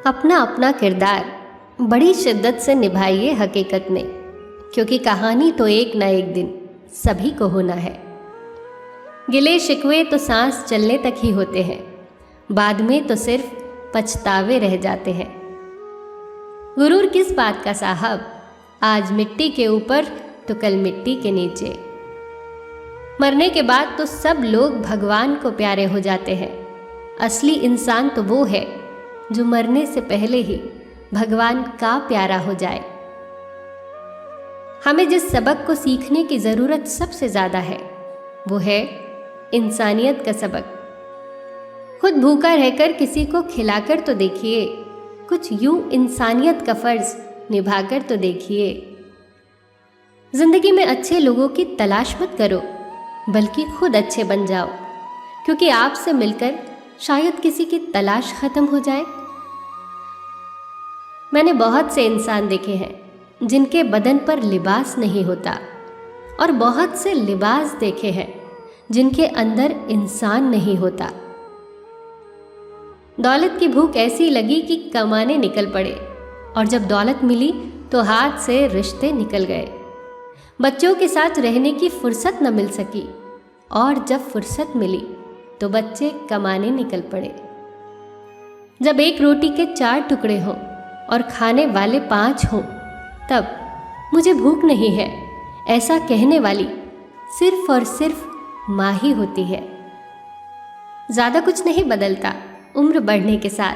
अपना अपना किरदार बड़ी शिद्दत से निभाइए हकीकत में, क्योंकि कहानी तो एक ना एक दिन सभी को होना है। गिले शिकवे तो सांस चलने तक ही होते हैं, बाद में तो सिर्फ पछतावे रह जाते हैं। गुरूर किस बात का साहब, आज मिट्टी के ऊपर तो कल मिट्टी के नीचे। मरने के बाद तो सब लोग भगवान को प्यारे हो जाते हैं। असली इंसान तो वो है जो मरने से पहले ही भगवान का प्यारा हो जाए। हमें जिस सबक को सीखने की ज़रूरत सबसे ज़्यादा है वो है इंसानियत का सबक। खुद भूखा रहकर किसी को खिलाकर तो देखिए, कुछ यूं इंसानियत का फ़र्ज निभाकर तो देखिए। ज़िंदगी में अच्छे लोगों की तलाश मत करो, बल्कि खुद अच्छे बन जाओ, क्योंकि आपसे मिलकर शायद किसी की तलाश खत्म हो जाए। मैंने बहुत से इंसान देखे हैं जिनके बदन पर लिबास नहीं होता, और बहुत से लिबास देखे हैं जिनके अंदर इंसान नहीं होता। दौलत की भूख ऐसी लगी कि कमाने निकल पड़े, और जब दौलत मिली तो हाथ से रिश्ते निकल गए। बच्चों के साथ रहने की फुर्सत न मिल सकी, और जब फुर्सत मिली तो बच्चे कमाने निकल पड़े। जब एक रोटी के 4 टुकड़े हों और खाने वाले 5 हों, तब मुझे भूख नहीं है ऐसा कहने वाली सिर्फ और सिर्फ माँ ही होती है। ज़्यादा कुछ नहीं बदलता उम्र बढ़ने के साथ,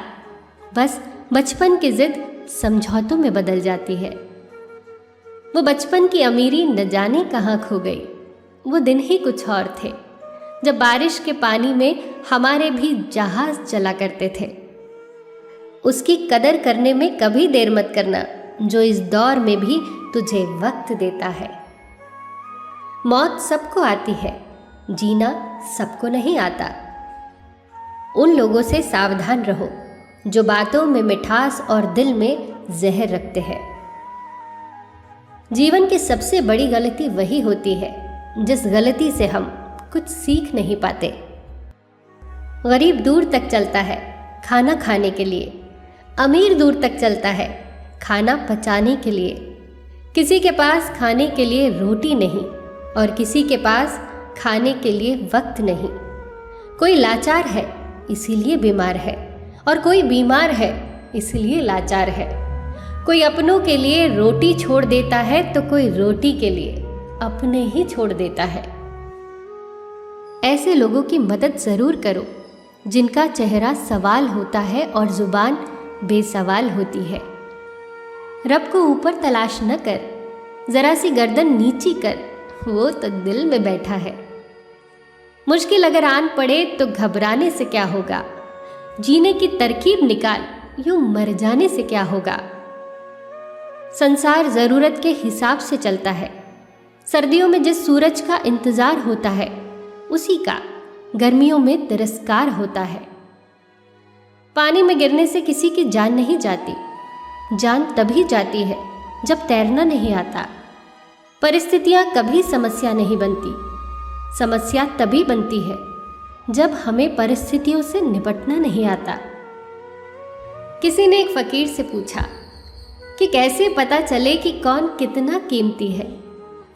बस बचपन की जिद समझौतों में बदल जाती है। वो बचपन की अमीरी न जाने कहाँ खो गई। वो दिन ही कुछ और थे जब बारिश के पानी में हमारे भी जहाज चला करते थे। उसकी कदर करने में कभी देर मत करना, जो इस दौर में भी तुझे वक्त देता है। मौत सबको आती है, जीना सबको नहीं आता। उन लोगों से सावधान रहो जो बातों में मिठास और दिल में जहर रखते हैं। जीवन की सबसे बड़ी गलती वही होती है जिस गलती से हम कुछ सीख नहीं पाते। गरीब दूर तक चलता है खाना खाने के लिए, अमीर दूर तक चलता है खाना पचाने के लिए। किसी के पास खाने के लिए रोटी नहीं, और किसी के पास खाने के लिए वक्त नहीं। कोई लाचार है इसीलिए बीमार है, और कोई बीमार है इसलिए लाचार है। कोई अपनों के लिए रोटी छोड़ देता है तो कोई रोटी के लिए अपने ही छोड़ देता है। ऐसे लोगों की मदद ज़रूर करो जिनका चेहरा सवाल होता है और ज़ुबान बेसवाल होती है। रब को ऊपर तलाश न कर, ज़रा सी गर्दन नीची कर, वो तो दिल में बैठा है। मुश्किल अगर आन पड़े तो घबराने से क्या होगा, जीने की तरकीब निकाल, यूं मर जाने से क्या होगा। संसार ज़रूरत के हिसाब से चलता है। सर्दियों में जिस सूरज का इंतज़ार होता है उसी का गर्मियों में तिरस्कार होता है। पानी में गिरने से किसी की जान नहीं जाती, जान तभी जाती है जब तैरना नहीं आता। परिस्थितियाँ कभी समस्या नहीं बनती, समस्या तभी बनती है जब हमें परिस्थितियों से निपटना नहीं आता। किसी ने एक फकीर से पूछा कि कैसे पता चले कि कौन कितना कीमती है।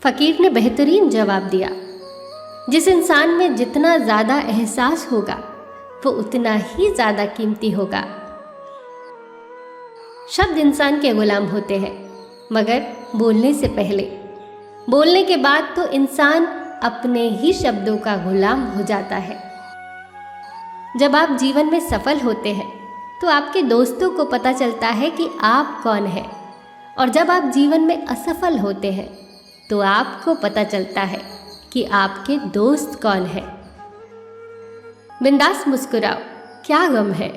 फकीर ने बेहतरीन जवाब दिया, जिस इंसान में जितना ज़्यादा एहसास होगा वो उतना ही ज़्यादा कीमती होगा। शब्द इंसान के गुलाम होते हैं, मगर बोलने से पहले, बोलने के बाद तो इंसान अपने ही शब्दों का गुलाम हो जाता है। जब आप जीवन में सफल होते हैं तो आपके दोस्तों को पता चलता है कि आप कौन हैं, और जब आप जीवन में असफल होते हैं तो आपको पता चलता है कि आपके दोस्त कौन है। बिंदास मुस्कुराओ, क्या गम है।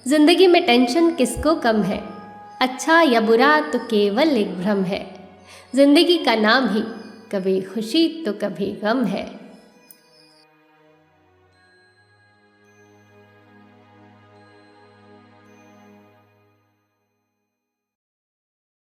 जिंदगी में टेंशन किसको कम है। अच्छा या बुरा तो केवल एक भ्रम है। जिंदगी का नाम ही कभी खुशी तो कभी गम है।